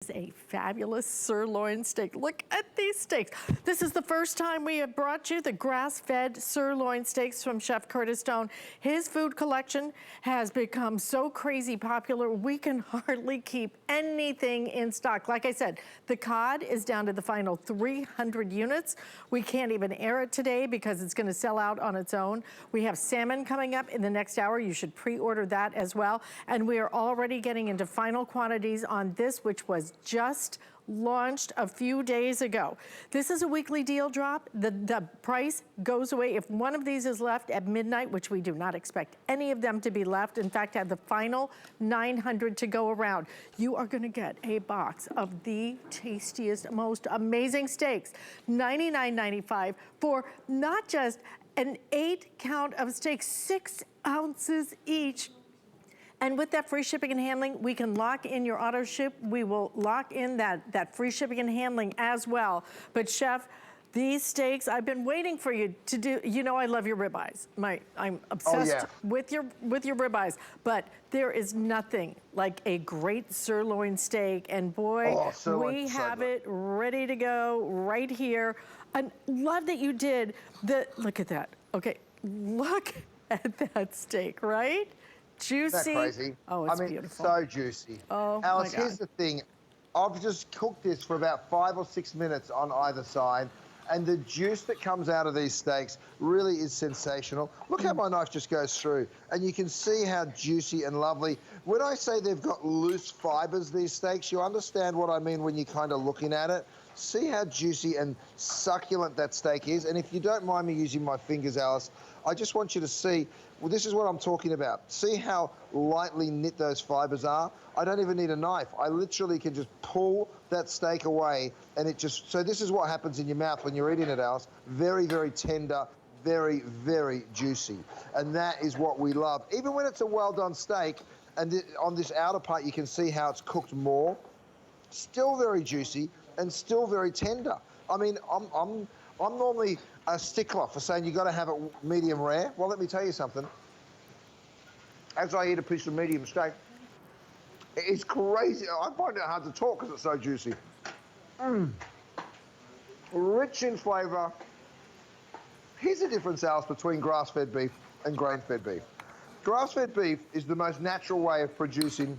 Is a fabulous sirloin steak. Look at these steaks. This is the first time we have brought you the grass-fed sirloin steaks from Chef Curtis Stone. His food collection has become so crazy popular, we can hardly keep anything in stock. Like I said, the cod is down to the final 300 units. We can't even air it today because it's gonna sell out on its own. We have salmon coming up in the next hour. You should pre-order that as well. And we are already getting into final quantities on this, which was just launched a few days ago. This is a weekly deal drop. The price goes away. If one of these is left at midnight, which we do not expect any of them to be left, in fact, have the final 900 to go around, you are gonna get a box of the tastiest, most amazing steaks. $99.95 for not just an 8 count of steaks, 6 ounces each. And with that free shipping and handling, we can lock in your auto ship. We will lock in that free shipping and handling as well. But Chef, these steaks, I've been waiting for you to do, you know I love your ribeyes. I'm obsessed with your ribeyes. But there is nothing like a great sirloin steak. And boy, we have it ready to go right here. I love that you did look at that. Okay, look at that steak, right? Juicy. Isn't that crazy? Oh, it's beautiful. So juicy. Oh, Alice, my God. here's the thing. I've just cooked this for about 5 or 6 minutes on either side, and the juice that comes out of these steaks really is sensational. Look how my knife just goes through, and you can see how juicy and lovely. When I say they've got loose fibers, these steaks, you understand what I mean when you're kind of looking at it. See how juicy and succulent that steak is. And if you don't mind me using my fingers, Alice, I just want you to see, well, this is what I'm talking about. See how lightly knit those fibers are? I don't even need a knife. I literally can just pull that steak away, and it just, so this is what happens in your mouth when you're eating it, Alice. Very, very tender, very, very juicy. And that is what we love. Even when it's a well-done steak, and on this outer part, you can see how it's cooked more. Still very juicy and still very tender. I mean, I'm normally a stickler for saying you got to have it medium rare. Well, let me tell you something. As I eat a piece of medium steak, it's crazy. I find it hard to talk because it's so juicy. Rich in flavor. Here's the difference, Alice, between grass-fed beef and grain-fed beef. Grass-fed beef is the most natural way of producing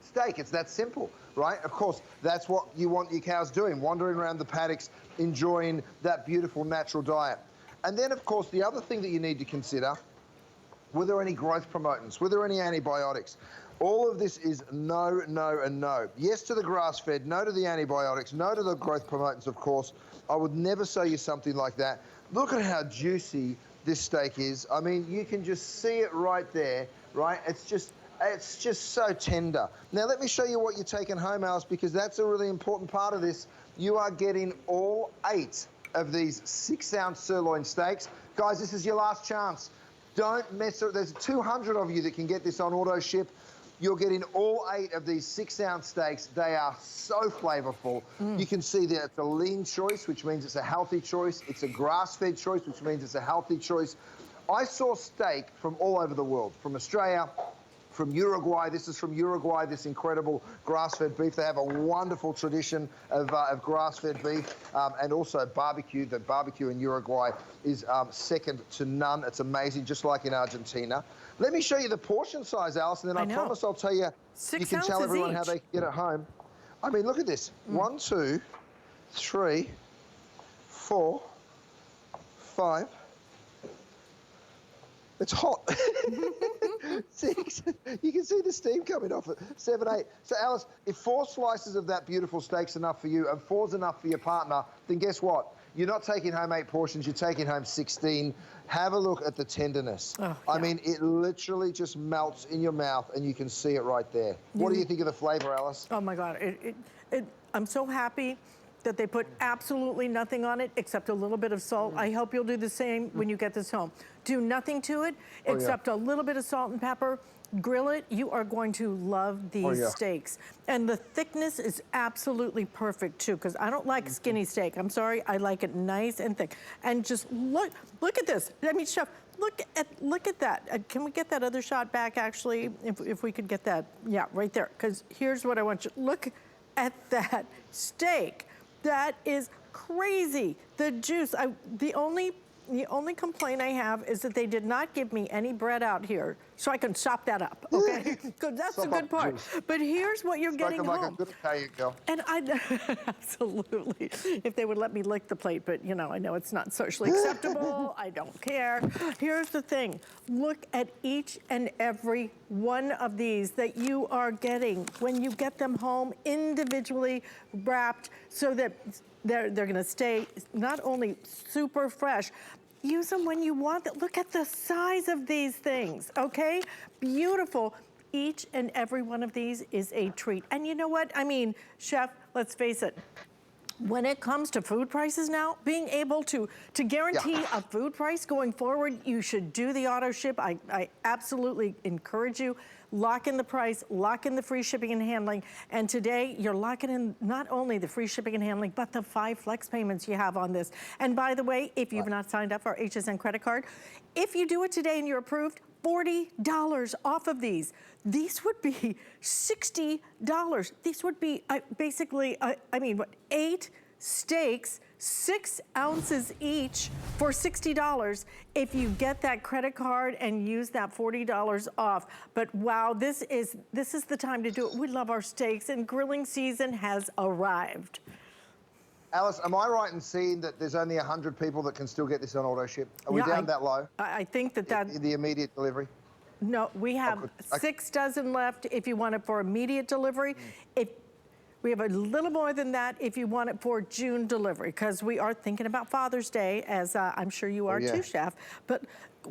steak. It's that simple, right? Of course, that's what you want your cows doing, wandering around the paddocks, enjoying that beautiful natural diet. And then, of course, the other thing that you need to consider, were there any growth promotants? Were there any antibiotics? All of this is no, no, and no. Yes to the grass-fed, no to the antibiotics, no to the growth promotants, of course. I would never sell you something like that. Look at how juicy this steak is. I mean, you can just see it right there, right? It's just so tender. Now, let me show you what you're taking home, Alice, because that's a really important part of this. You are getting all 8 of these 6-ounce sirloin steaks. Guys, this is your last chance. Don't mess it. There's 200 of you that can get this on auto ship. You're getting all 8 of these 6-ounce steaks. They are so flavorful. You can see that it's a lean choice, which means it's a healthy choice. It's a grass-fed choice, which means it's a healthy choice. I saw steak from all over the world, from Australia, from Uruguay. This is from Uruguay, this incredible grass-fed beef. They have a wonderful tradition of grass-fed beef and also barbecue. The barbecue in Uruguay is second to none. It's amazing, just like in Argentina. Let me show you the portion size, Alice, and then I promise I'll tell you, you can tell everyone how they can get it home. I mean, look at this. 1, 2, 3, 4, 5. It's hot. 6. You can see the steam coming off it. 7, 8. So, Alice, if 4 slices of that beautiful steak's enough for you and 4's enough for your partner, then guess what? You're not taking home 8 portions, you're taking home 16. Have a look at the tenderness. I mean, it literally just melts in your mouth and you can see it right there. What do you think of the flavor, Alice? Oh my God, I'm so happy that they put absolutely nothing on it except a little bit of salt. I hope you'll do the same when you get this home. Do nothing to it except a little bit of salt and pepper. Grill it. You are going to love these steaks. And the thickness is absolutely perfect too, because I don't like skinny steak. I'm sorry, I like it nice and thick. And just look at this. I mean, Chef, look at that. Can we get that other shot back actually? If we could get that, yeah, right there. Because here's what I want you, look at that steak. That is crazy. The juice, the only complaint I have is that they did not give me any bread out here, so I can chop that up, okay? Because that's the good part. But here's what you're getting home. Like a good Italian girl. And absolutely, if they would let me lick the plate, but you know, I know it's not socially acceptable. I don't care. Here's the thing. Look at each and every one of these that you are getting when you get them home individually wrapped so that they're gonna stay not only super fresh, use them when you want them. Look at the size of these things, okay? Beautiful. Each and every one of these is a treat. And you know what? I mean, Chef, let's face it. When it comes to food prices now, being able to guarantee a food price going forward, you should do the auto ship. I absolutely encourage you. Lock in the price, lock in the free shipping and handling. And today, you're locking in not only the free shipping and handling, but the 5 flex payments you have on this. And by the way, if you've not signed up for our HSN credit card, if you do it today and you're approved, $40 off of these. These would be $60. These would be basically, I mean, what, 8 steaks, 6 ounces each for $60 if you get that credit card and use that $40 off. But wow, this is the time to do it. We love our steaks and grilling season has arrived. Alice, am I right in seeing that there's only 100 people that can still get this on auto ship? Are we down that low? I think that in the immediate delivery? No, we have 6 dozen left if you want it for immediate delivery. We have a little more than that if you want it for June delivery, because we are thinking about Father's Day, as I'm sure you are too, Chef. But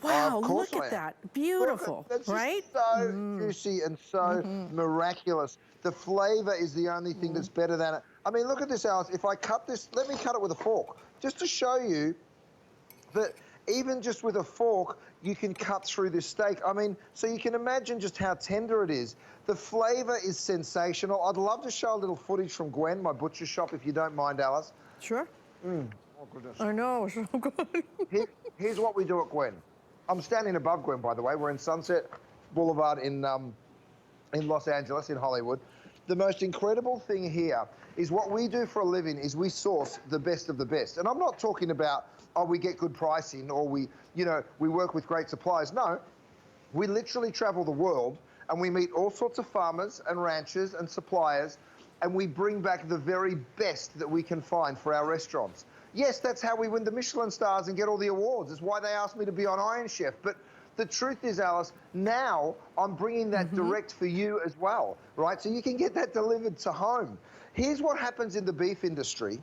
wow, look at that. Beautiful, right? So juicy and so miraculous. The flavor is the only thing that's better than it. I mean, look at this, Alice. If I cut this, let me cut it with a fork, just to show you that even just with a fork, you can cut through this steak. I mean, so you can imagine just how tender it is. The flavor is sensational. I'd love to show a little footage from Gwen, my butcher shop, if you don't mind, Alice. Sure. Oh, goodness. I know, so good. Here's what we do at Gwen. I'm standing above Gwen, by the way. We're in Sunset Boulevard in Los Angeles, in Hollywood. The most incredible thing here is what we do for a living is we source the best of the best. And I'm not talking about, oh, we get good pricing or we work with great suppliers. No, we literally travel the world and we meet all sorts of farmers and ranchers and suppliers, and we bring back the very best that we can find for our restaurants. Yes, that's how we win the Michelin stars and get all the awards. It's why they asked me to be on Iron Chef. But the truth is, Alice, now I'm bringing that direct for you as well, right? So you can get that delivered to home. Here's what happens in the beef industry.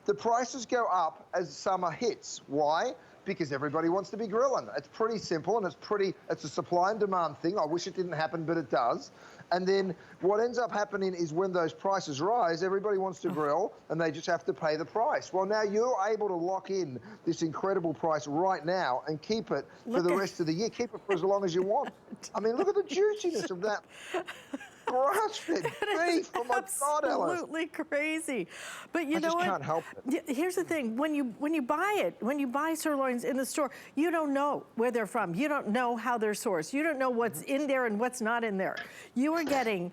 The prices go up as summer hits. Why? Because everybody wants to be grilling. It's pretty simple, and it's a supply and demand thing. I wish it didn't happen, but it does. And then what ends up happening is when those prices rise, everybody wants to grill, and they just have to pay the price. Well, now you're able to lock in this incredible price right now and keep it for the rest of the year. Keep it for as long as you want. I mean, look at the juiciness of that. Grass-fed beef, oh my God, Alice. Absolutely crazy. But you know what? I just can't help it. Here's the thing, when you buy sirloins in the store, you don't know where they're from. You don't know how they're sourced. You don't know what's in there and what's not in there. You are getting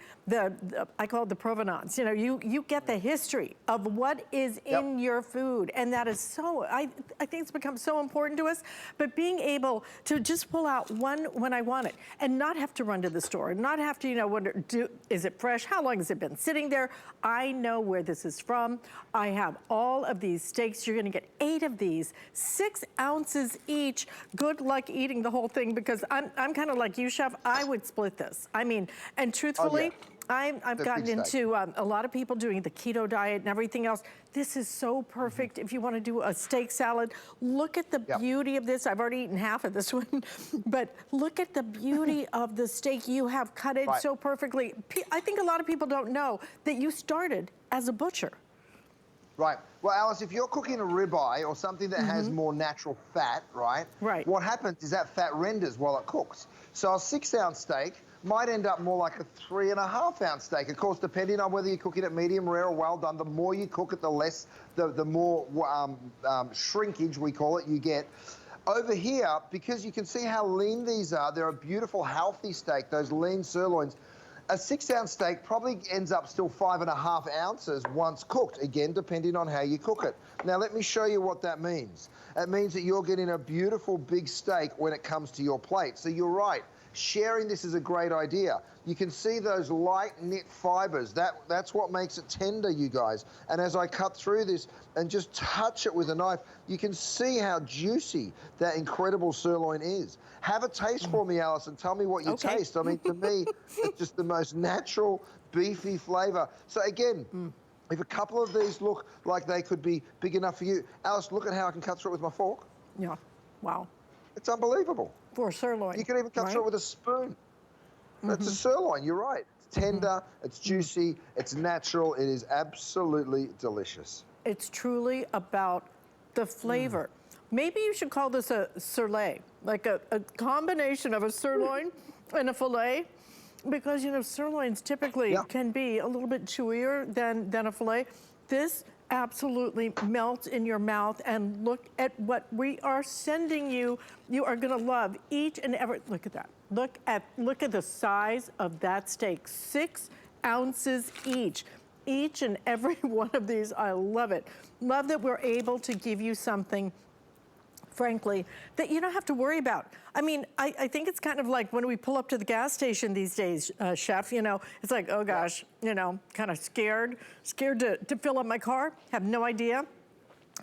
I call it the provenance. You know, you get the history of what is in your food, and that is so, I think it's become so important to us. But being able to just pull out one when I want it and not have to run to the store, not have to, is it fresh? How long has it been sitting there? I know where this is from. I have all of these steaks. You're gonna get 8 of these, 6 ounces each. Good luck eating the whole thing, because I'm kind of like you, Chef. I would split this. I mean, and truthfully, I've gotten into a lot of people doing the keto diet and everything else. This is so perfect if you want to do a steak salad. Look at the beauty of this. I've already eaten half of this one, but look at the beauty of the steak. You have cut it so perfectly. I think a lot of people don't know that you started as a butcher. Right. Well, Alice, if you're cooking a ribeye or something that has more natural fat, right? What happens is that fat renders while it cooks. So a 6-ounce steak might end up more like a 3.5-ounce steak. Of course, depending on whether you're cooking it medium rare or well done, the more you cook it, the less, the more shrinkage, we call it, you get. Over here, because you can see how lean these are, they're a beautiful, healthy steak, those lean sirloins. A 6-ounce steak probably ends up still 5.5 ounces once cooked, again, depending on how you cook it. Now, let me show you what that means. It means that you're getting a beautiful big steak when it comes to your plate. So you're right. Sharing this is a great idea. You can see those light knit fibers. That's what makes it tender, you guys. And as I cut through this and just touch it with a knife, you can see how juicy that incredible sirloin is. Have a taste for me, Alice, and tell me what you taste. I mean, to me, it's just the most natural, beefy flavor. So again, if a couple of these look like they could be big enough for you, Alice, look at how I can cut through it with my fork. Yeah, wow. It's unbelievable. For sirloin. You can even cut through it with a spoon. It's a sirloin, you're right. It's tender, it's juicy, it's natural, it is absolutely delicious. It's truly about the flavor. Maybe you should call this a sirloin, like a combination of a sirloin and a filet, because, you know, sirloins typically can be a little bit chewier than a filet. This absolutely melts in your mouth, and look at what we are sending you. You are gonna love each and every, look at that. Look at the size of that steak, 6 ounces each. Each and every one of these, I love it. Love that we're able to give you something, frankly, that you don't have to worry about. I mean, I think it's kind of like when we pull up to the gas station these days, Chef, you know, it's like, oh gosh, you know, kind of scared to fill up my car, have no idea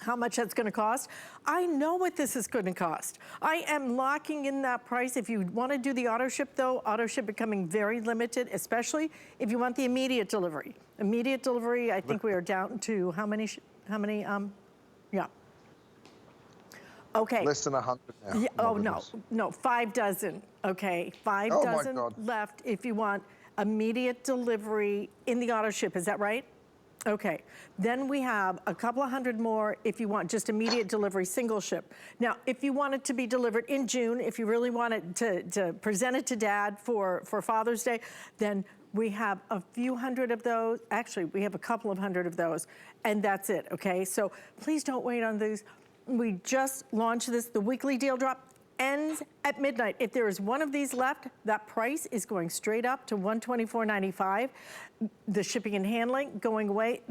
how much that's gonna cost. I know what this is gonna cost. I am locking in that price. If you wanna do the auto ship though, auto ship becoming very limited, especially if you want the immediate delivery. Immediate delivery, I think we are down to how many, yeah. Okay. Less than 100 now. Yeah, oh, no, 5 dozen, okay? 5 dozen left if you want immediate delivery in the auto ship, is that right? Okay, then we have a couple of hundred more if you want just immediate delivery, single ship. Now, if you want it to be delivered in June, if you really want it to present it to Dad for Father's Day, then we have a few hundred of those. Actually, we have a couple of hundred of those, and that's it, okay? So please don't wait on these. We just launched this. The weekly deal drop ends at midnight. If there is one of these left, that price is going straight up to $124.95. The shipping and handling going away.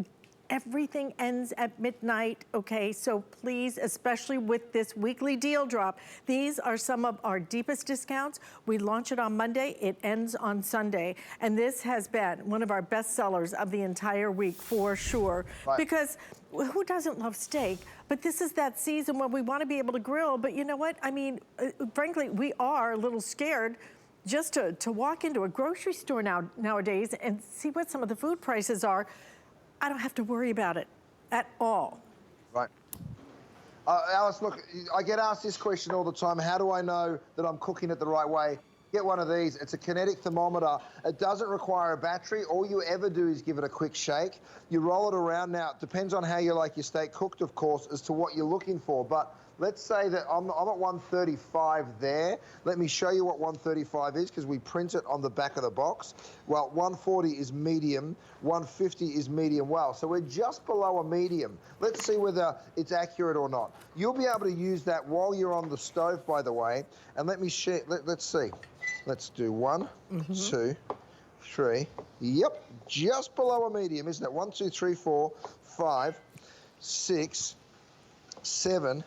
Everything ends at midnight, okay? So please, especially with this weekly deal drop, these are some of our deepest discounts. We launch it on Monday, it ends on Sunday. And this has been one of our best sellers of the entire week for sure. Right. Because who doesn't love steak? But this is that season when we want to be able to grill. But you know what? I mean, frankly, we are a little scared just to walk into a grocery store nowadays and see what some of the food prices are. I don't have to worry about it at all. Right. Alice, look, I get asked this question all the time. How do I know that I'm cooking it the right way? Get one of these. It's a kinetic thermometer. It doesn't require a battery. All you ever do is give it a quick shake. You roll it around. Now, it depends on how you like your steak cooked, of course, as to what you're looking for. But let's say that I'm at 135 there. Let me show you what 135 is, because we print it on the back of the box. Well, 140 is medium, 150 is medium well. So we're just below a medium. Let's see whether it's accurate or not. You'll be able to use that while you're on the stove, by the way. And let me share, let's see. Let's do 1, 2, 3. Yep, just below a medium, isn't it? 1, 2, 3, 4, 5, 6, 7,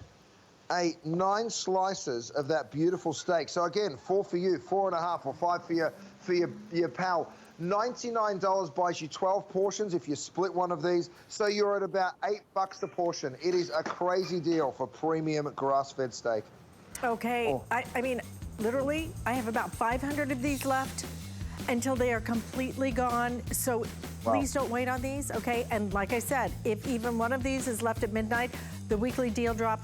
8, 9 slices of that beautiful steak. So again, 4 for you, 4.5 or 5 for your pal. $99 buys you 12 portions if you split one of these. So you're at about $8 a portion. It is a crazy deal for premium grass-fed steak. Okay, I mean, literally, I have about 500 of these left until they are completely gone. So please don't wait on these, okay? And like I said, if even one of these is left at midnight, the weekly deal drop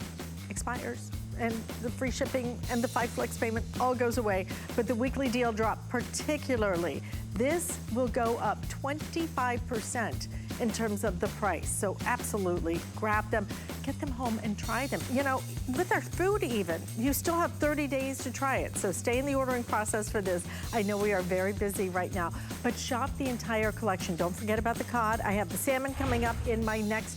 expires and the free shipping and the 5 flex payment all goes away. But the weekly deal drop particularly, this will go up 25% in terms of the price. So absolutely grab them, get them home and try them. You know, with our food even, you still have 30 days to try it. So stay in the ordering process for this. I know we are very busy right now, but shop the entire collection. Don't forget about the cod. I have the salmon coming up in my next